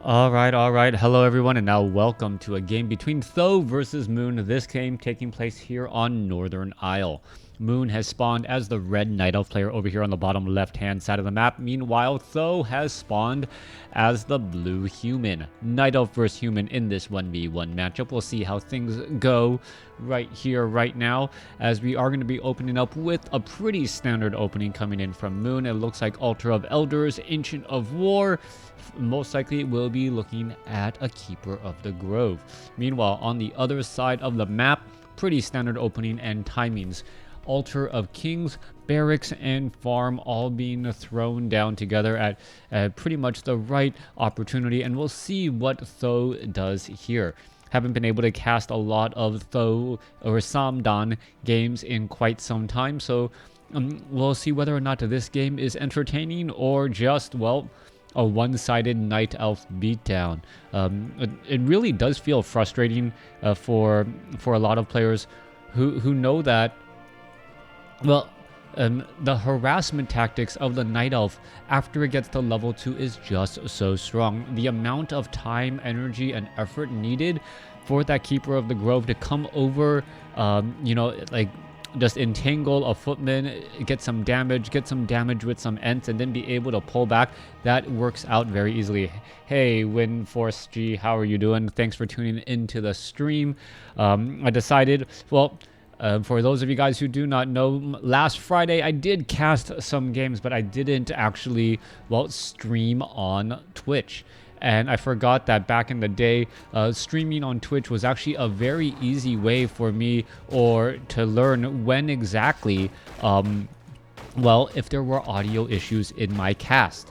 All right. Hello, everyone, and now welcome to a game between Th000 versus Moon. This game taking place here on Northern Isle. Moon has spawned as the red Night Elf player over here on the bottom left-hand side of the map. Meanwhile, Th000 has spawned as the blue human. Night Elf versus human in this 1v1 matchup. We'll see how things go right here, right now, as we are going to be opening up with a pretty standard opening coming in from Moon. It looks like Altar of Elders, Ancient of War. Most likely we'll be looking at a Keeper of the Grove. Meanwhile, on the other side of the map, pretty standard opening and timings. Altar of Kings, Barracks, and Farm all being thrown down together at pretty much the right opportunity, and we'll see what Th000 does here. Haven't been able to cast a lot of Th000 or Samdan games in quite some time, so we'll see whether or not this game is entertaining or just, well, a one-sided Night Elf beatdown. It really does feel frustrating for a lot of players who know that, well, the harassment tactics of the Night Elf after it gets to level 2 is just so strong. The amount of time, energy, and effort needed for that Keeper of the Grove to come over, just entangle a footman, get some damage with some Ents, and then be able to pull back. That works out very easily. Hey, Windforce G, how are you doing? Thanks for tuning into the stream. I decided, well, for those of you guys who do not know, last Friday I did cast some games, but I didn't actually, well, stream on Twitch. And I forgot that back in the day, streaming on Twitch was actually a very easy way for me to learn when exactly, if there were audio issues in my cast.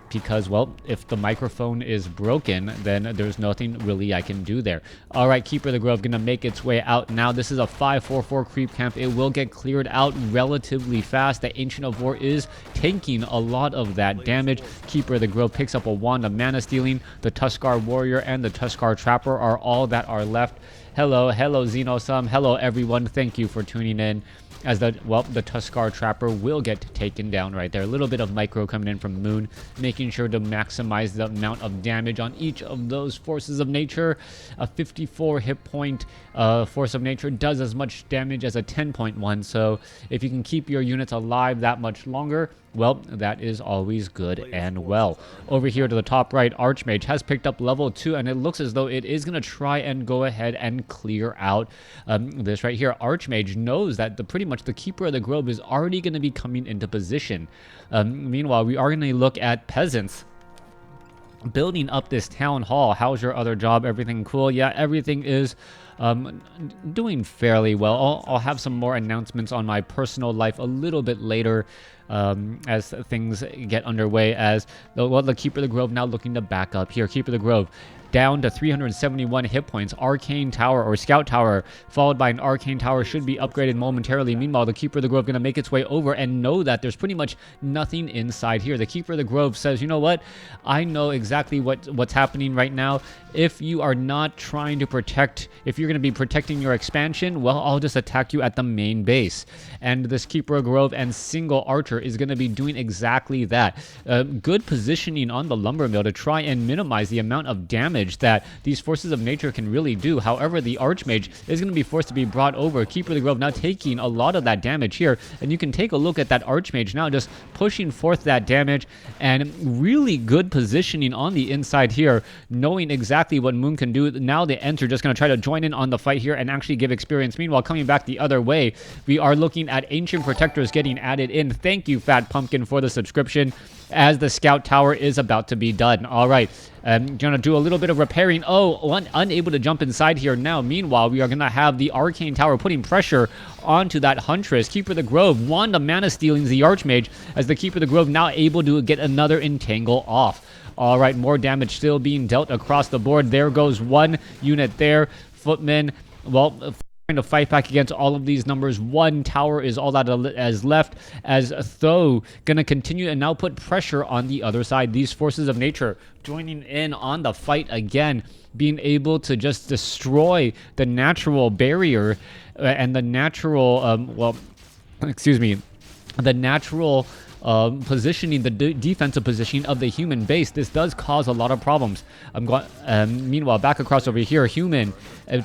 Because, well, if the microphone is broken, then there's nothing really I can do there. All right, Keeper of the Grove gonna make its way out now. This is a 5-4-4 creep camp. It will get cleared out relatively fast. The Ancient of War is tanking a lot of that damage. Keeper of the Grove picks up a Wand of Mana Stealing. The Tuskar Warrior and the Tuskar Trapper are all that are left. Hello, Th000. Hello, everyone. Thank you for tuning in. As the Tuskar Trapper will get taken down right there. A little bit of micro coming in from Moon, making sure to maximize the amount of damage on each of those forces of nature. A 54 hit point force of nature does as much damage as a 10.1, so if you can keep your units alive that much longer, well, that is always good and well. Over here to the top right, Archmage has picked up level 2, and it looks as though it is going to try and go ahead and clear out this right here. Archmage knows that pretty much the Keeper of the Grove is already going to be coming into position. Meanwhile, we are going to look at Peasants building up this town hall. How's your other job? Everything cool? Yeah, everything is doing fairly well. I'll have some more announcements on my personal life a little bit later as things get underway, as the Keeper of the Grove now looking to back up here. Keeper of the Grove down to 371 hit points. Arcane Tower or Scout Tower followed by an Arcane Tower should be upgraded momentarily. Meanwhile, the Keeper of the Grove going to make its way over and know that there's pretty much nothing inside here. The Keeper of the Grove says, you know what? I know exactly what's happening right now. If you are not trying to protect, if you're going to be protecting your expansion, well, I'll just attack you at the main base. And this Keeper of Grove and single Archer is going to be doing exactly that. Good positioning on the Lumber Mill to try and minimize the amount of damage that these forces of nature can really do. However, the Archmage is going to be forced to be brought over. Keeper of the Grove now taking a lot of that damage here, and you can take a look at that Archmage now just pushing forth that damage, and really good positioning on the inside here, knowing exactly what Moon can do. Now the Ents are just going to try to join in on the fight here and actually give experience. Meanwhile, coming back the other way, we are looking at Ancient Protectors getting added in. Thank you, Fat Pumpkin, for the subscription, as the Scout Tower is about to be done. All right, gonna do a little bit of repairing. Unable to jump inside here now. Meanwhile, we are gonna have the Arcane Tower putting pressure onto that Huntress. Keeper of the Grove, Wand of Mana Stealing the Archmage, as the Keeper of the Grove now able to get another Entangle off. All right, more damage still being dealt across the board. There goes one unit there. Footmen, well, trying to fight back against all of these numbers. One tower is all that is left, as Th000 gonna continue and now put pressure on the other side. These forces of nature joining in on the fight again, being able to just destroy the natural barrier and the natural the natural positioning, the defensive positioning of the human base. This does cause a lot of problems. I'm going. Meanwhile, back across over here, human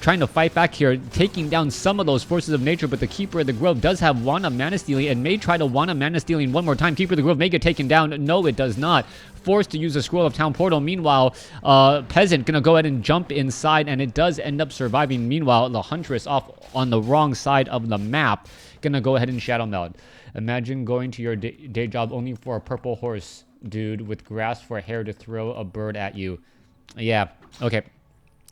trying to fight back here, taking down some of those forces of nature. But the Keeper of the Grove does have Wand of Mana Stealing and may try to Wand of Mana Stealing one more time. Keeper of the Grove may get taken down. No, it does not. Forced to use a Scroll of Town Portal. Meanwhile, Peasant gonna go ahead and jump inside, and it does end up surviving. Meanwhile, the Huntress off on the wrong side of the map, gonna go ahead and Shadow Meld. Imagine going to your day job only for a purple horse, dude, with grass for hair to throw a bird at you. Yeah, okay.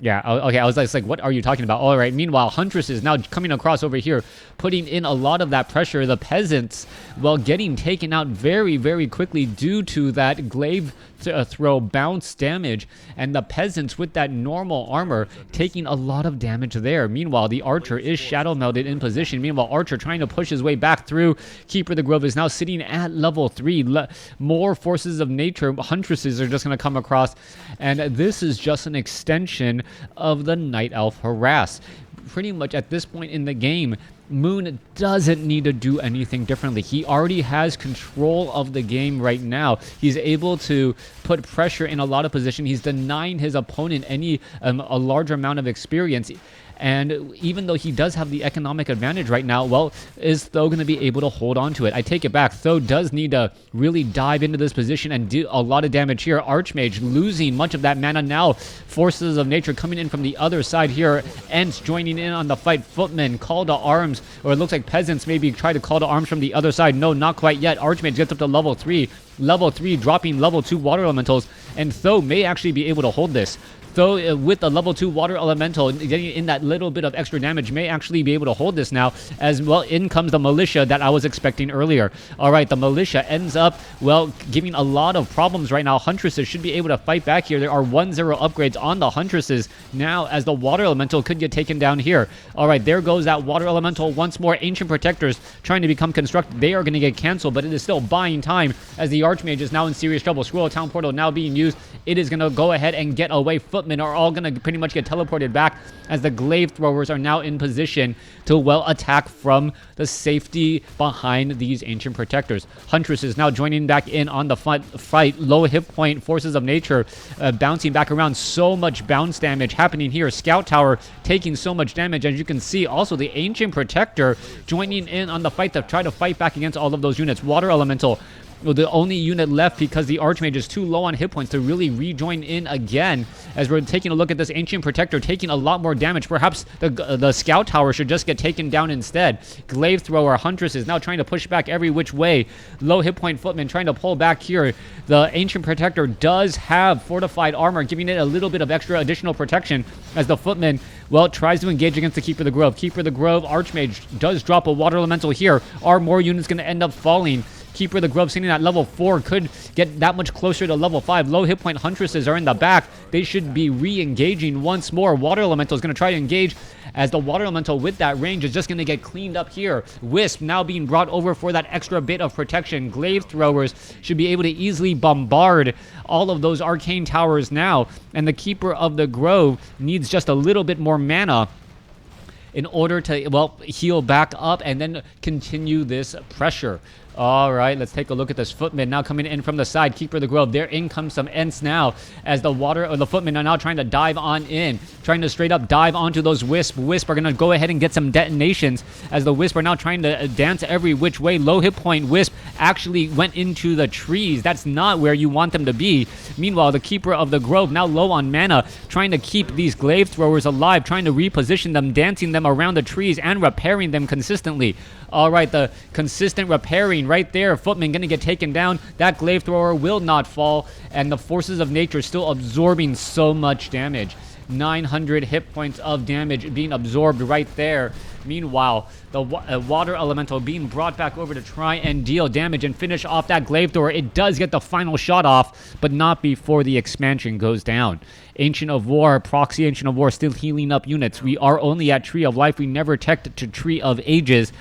Yeah, okay, I was like, what are you talking about? All right, meanwhile, Huntress is now coming across over here, putting in a lot of that pressure. The Peasants, well, getting taken out very, very quickly due to that glaive throw bounce damage, and the Peasants with that normal armor taking a lot of damage there. Meanwhile, the Archer is Shadow Melded in position. Meanwhile, Archer trying to push his way back through. Keeper of the Grove is now sitting at level 3. More forces of nature, Huntresses are just going to come across, and this is just an extension of the Night Elf harass. Pretty much at this point in the game, Moon doesn't need to do anything differently. He already has control of the game right now. He's able to put pressure in a lot of position. He's denying his opponent any a large amount of experience. And even though he does have the economic advantage right now, well, is Tho going to be able to hold on to it? I take it back. Tho does need to really dive into this position and do a lot of damage here. Archmage losing much of that mana now. Forces of nature coming in from the other side here. Ents joining in on the fight. Footmen, call to arms. Or it looks like Peasants maybe try to call to arms from the other side. No, not quite yet. Archmage gets up to level 3. Level 3 dropping level 2 water elementals. And Tho may actually be able to hold this. Though with the level 2 water elemental getting in that little bit of extra damage, may actually be able to hold this now. As well, in comes the militia that I was expecting earlier. All right, the militia ends up, well, giving a lot of problems right now. Huntresses should be able to fight back here. There are 1-0 upgrades on the Huntresses now, as the water elemental could get taken down here. All right, there goes that water elemental once more. Ancient Protectors trying to become constructed. They are going to get canceled, but it is still buying time as the Archmage is now in serious trouble. Scroll of Town Portal now being used. It is going to go ahead and get away. Footmen are all going to pretty much get teleported back as the glaive throwers are now in position to, well, attack from the safety behind these Ancient Protectors. Huntress is now joining back in on the fight. Low hit point, forces of nature bouncing back around. So much bounce damage happening here. Scout Tower taking so much damage, as you can see. Also, the Ancient Protector joining in on the fight to try to fight back against all of those units. Water Elemental, well, the only unit left because the Archmage is too low on hit points to really rejoin in again. As we're taking a look at this Ancient Protector taking a lot more damage. Perhaps the Scout Tower should just get taken down instead. Glaive Thrower, Huntress is now trying to push back every which way. Low hit point Footman trying to pull back here. The Ancient Protector does have fortified armor, giving it a little bit of extra additional protection as the Footman, well, tries to engage against the Keeper of the Grove. Keeper of the Grove, Archmage does drop a water elemental here. Are more units going to end up falling? Keeper of the Grove sitting at level 4 could get that much closer to level 5. Low hit point Huntresses are in the back. They should be re-engaging once more. Water Elemental is going to try to engage, as the Water Elemental with that range is just going to get cleaned up here. Wisp now being brought over for that extra bit of protection. Glaive Throwers should be able to easily bombard all of those arcane towers now. And the Keeper of the Grove needs just a little bit more mana in order to, well, heal back up and then continue this pressure. All right, let's take a look at this Footman now coming in from the side. Keeper of the Grove, there in comes some Ents now, as the Footmen are now trying to dive on in, trying to straight up dive onto those Wisp. Wisp are going to go ahead and get some detonations, as the Wisp are now trying to dance every which way. Low hit point Wisp actually went into the trees. That's not where you want them to be. Meanwhile, the Keeper of the Grove, now low on mana, trying to keep these Glaive Throwers alive, trying to reposition them, dancing them around the trees and repairing them consistently. All right, the consistent repairing right there. Footman going to get taken down. That Glaive Thrower will not fall, and the forces of nature still absorbing so much damage. 900 hit points of damage being absorbed right there. Meanwhile, the Water Elemental being brought back over to try and deal damage and finish off that Glaive Thrower. It does get the final shot off, but not before the expansion goes down. Ancient of War, Proxy Ancient of War still healing up units. We are only at Tree of Life. We never teched to Tree of Ages,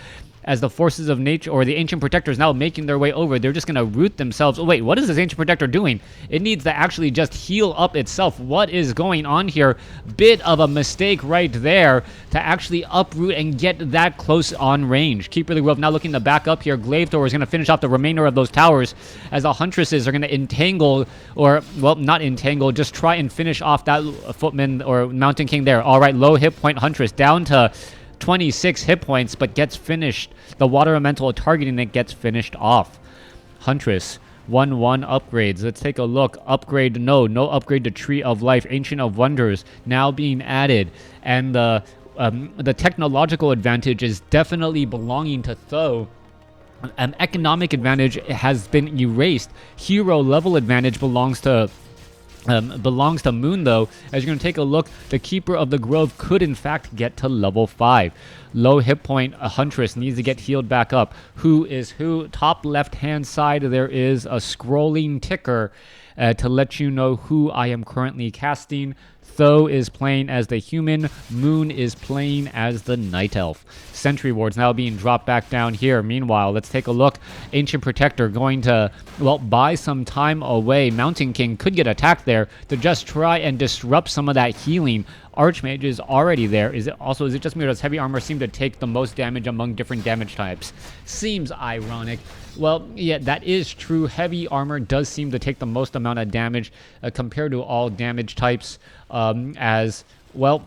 as the forces of nature or the ancient protectors now making their way over. They're just going to root themselves. Oh, wait, what is this ancient protector doing? It needs to actually just heal up itself. What is going on here? Bit of a mistake right there to actually uproot and get that close on range. Keeper of the Grove now looking to back up here. Glaive Thrower is going to finish off the remainder of those towers as the Huntresses are going to entangle, or, well, not entangle, just try and finish off that Footman or Mountain King there. All right, low hit point Huntress down to 26 hit points, but gets finished. The Water Elemental targeting it gets finished off. Huntress 1-1 upgrades. Let's take a look. Upgrade, no upgrade to Tree of Life. Ancient of Wonders now being added, and the technological advantage is definitely belonging to Th000. An economic advantage has been erased. Hero level advantage belongs to Moon, though. As you're going to take a look, the Keeper of the Grove could in fact get to level 5. Low hit point, a Huntress needs to get healed back up. Who is who? Top left hand side, there is a scrolling ticker to let you know who I am currently casting. Th000 is playing as the human. Moon is playing as the night elf. Sentry wards now being dropped back down here. Meanwhile, let's take a look. Ancient Protector going to, well, buy some time away. Mountain King could get attacked there to just try and disrupt some of that healing. Archmage is already there. Is it just me, or does heavy armor seem to take the most damage among different damage types? Seems ironic. Well, yeah, that is true. Heavy armor does seem to take the most amount of damage compared to all damage types. As well,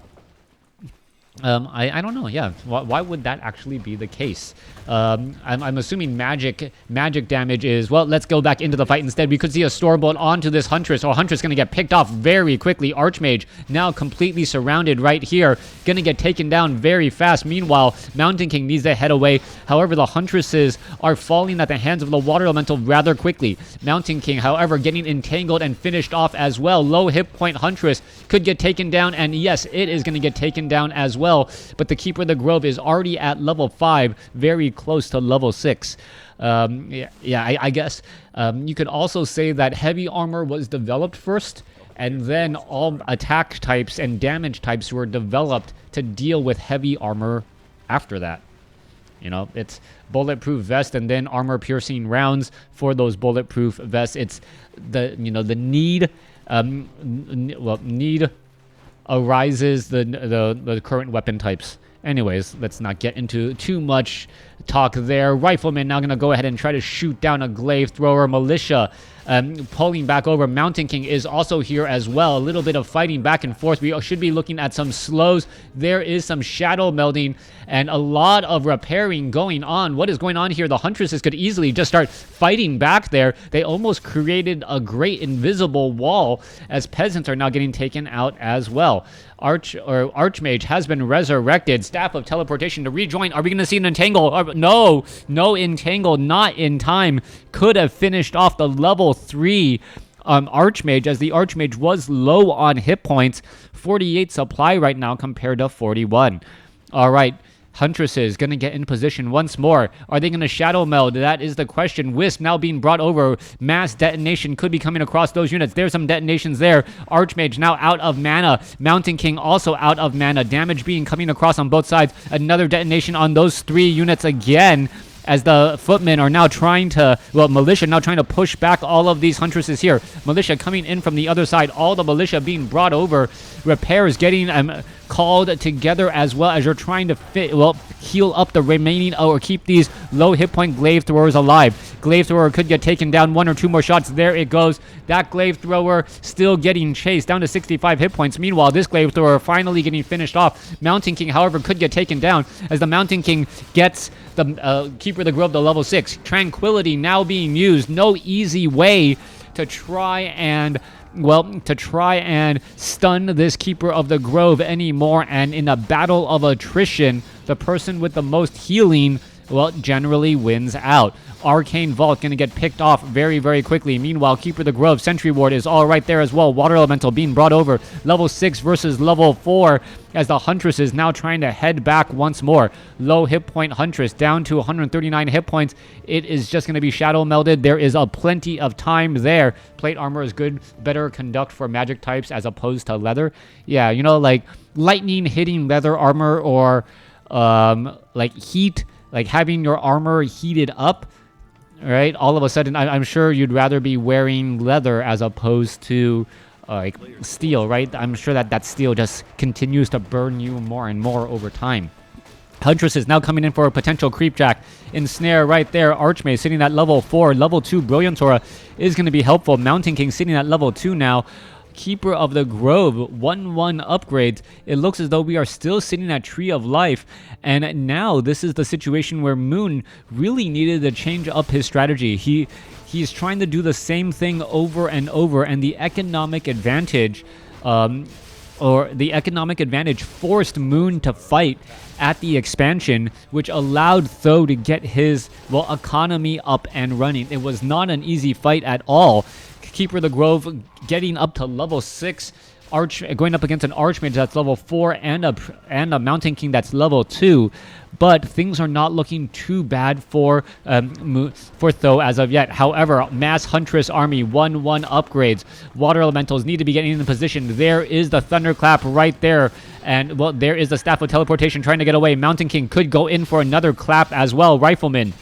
I don't know. Yeah, why would that actually be the case? I'm assuming magic damage is, well, let's go back into the fight instead. We could see a Stormbolt onto this Huntress, or Huntress going to get picked off very quickly. Archmage now completely surrounded right here, going to get taken down very fast. Meanwhile, Mountain King needs to head away. However, the Huntresses are falling at the hands of the Water Elemental rather quickly. Mountain King, however, getting entangled and finished off as well. Low hit point Huntress could get taken down, and yes, it is going to get taken down as well. But the Keeper of the Grove is already at level 5, very close to level 6. I guess you could also say that heavy armor was developed first, and then all attack types and damage types were developed to deal with heavy armor after that. You know, it's bulletproof vest and then armor piercing rounds for those bulletproof vests. It's the need need arises the current weapon types. Anyways, let's not get into too much talk there. Rifleman now going to go ahead and try to shoot down a Glaive Thrower. Militia pulling back over. Mountain King is also here as well. A little bit of fighting back and forth. We should be looking at some slows. There is some shadow melding and a lot of repairing going on. What is going on here? The Huntresses could easily just start fighting back there. They almost created a great invisible wall as peasants are now getting taken out as well. Archmage has been resurrected. Staff of Teleportation to rejoin. Are we going to see an entangle? No entangle. Not in time. Could have finished off the level 3 Archmage, as the Archmage was low on hit points. 48 supply right now compared to 41. All right. Huntresses going to get in position once more. Are they going to shadow meld? That is the question. Wisp now being brought over. Mass detonation could be coming across those units. There's some detonations there. Archmage now out of mana. Mountain King also out of mana. Damage being coming across on both sides. Another detonation on those 3 units again, as the Footmen are now trying to, well, Militia now trying to push back all of these Huntresses here. Militia coming in from the other side. All the Militia being brought over. Repairs getting called together as well, as you're trying to heal up the remaining, or keep these low hit point Glaive Throwers alive. Glaive Thrower could get taken down. 1 or 2 more shots. There it goes. That Glaive Thrower still getting chased down to 65 hit points. Meanwhile, this Glaive Thrower finally getting finished off. Mountain King, however, could get taken down, as the Mountain King gets the Keeper of the Grove to level 6. Tranquility now being used. No easy way to try and stun this Keeper of the Grove anymore. And in a battle of attrition, the person with the most healing, well, generally wins out. Arcane Vault going to get picked off very, very quickly. Meanwhile, Keeper of the Grove, Sentry Ward is all right there as well. Water Elemental being brought over. Level 6 versus level 4, as the Huntress is now trying to head back once more. Low hit point Huntress down to 139 hit points. It is just going to be shadow melded. There is a plenty of time there. Plate armor is good. Better conduct for magic types as opposed to leather. Yeah, you know, like lightning hitting leather armor, or like heat like having your armor heated up, right? All of a sudden, I'm sure you'd rather be wearing leather as opposed to like steel, right? I'm sure that steel just continues to burn you more and more over time. Huntress is now coming in for a potential creepjack. Ensnare right there. Archmage sitting at level 4. Level 2 Brilliantora is going to be helpful. Mountain King sitting at level 2 now. Keeper of the Grove, 1-1 upgrades. It looks as though we are still sitting at Tree of Life. And now this is the situation where Moon really needed to change up his strategy. He's trying to do the same thing over and over. And the economic advantage... the economic advantage forced Moon to fight at the expansion, which allowed Th000 to get his, well, economy up and running. It was not an easy fight at all. Keeper of the Grove getting up to level 6, going up against an Archmage that's level 4 and a Mountain King that's level 2. But things are not looking too bad for Th000 as of yet. However, Mass Huntress Army 1-1 upgrades. Water Elementals need to be getting in position. There is the Thunderclap right there. And, well, there is the Staff of Teleportation trying to get away. Mountain King could go in for another clap as well. Rifleman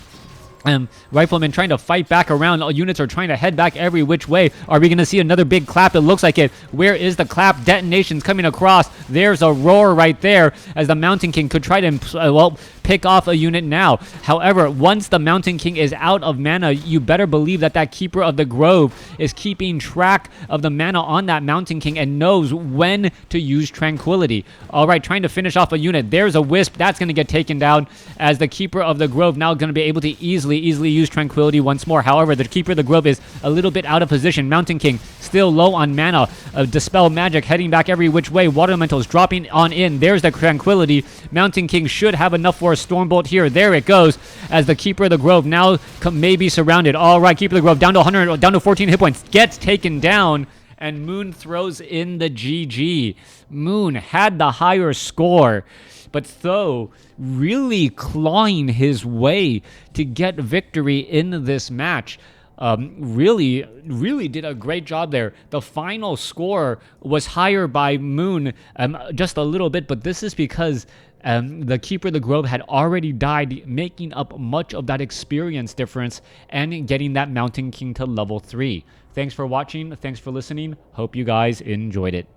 trying to fight back around. All units are trying to head back every which way. Are we going to see another big clap? It looks like it. Where is the clap? Detonations coming across. There's a roar right there as the Mountain King could try to, pick off a unit now. However, once the Mountain King is out of mana, you better believe that Keeper of the Grove is keeping track of the mana on that Mountain King and knows when to use Tranquility. All right, trying to finish off a unit. There's a Wisp. That's going to get taken down as the Keeper of the Grove now going to be able to easily use Tranquility once more. However, the Keeper of the Grove is a little bit out of position. Mountain King still low on mana. Dispel Magic heading back every which way. Water Elementals dropping on in. There's the Tranquility. Mountain King should have enough for a Stormbolt here. There it goes as the Keeper of the Grove now may be surrounded. All right, Keeper of the Grove down to 100, down to 14 hit points. Gets taken down and Moon throws in the GG. Moon had the higher score, but Th000 really clawing his way to get victory in this match. Really did a great job there. The final score was higher by Moon just a little bit, but this is because the Keeper of the Grove had already died, making up much of that experience difference and getting that Mountain King to level 3. Thanks for watching. Thanks for listening. Hope you guys enjoyed it.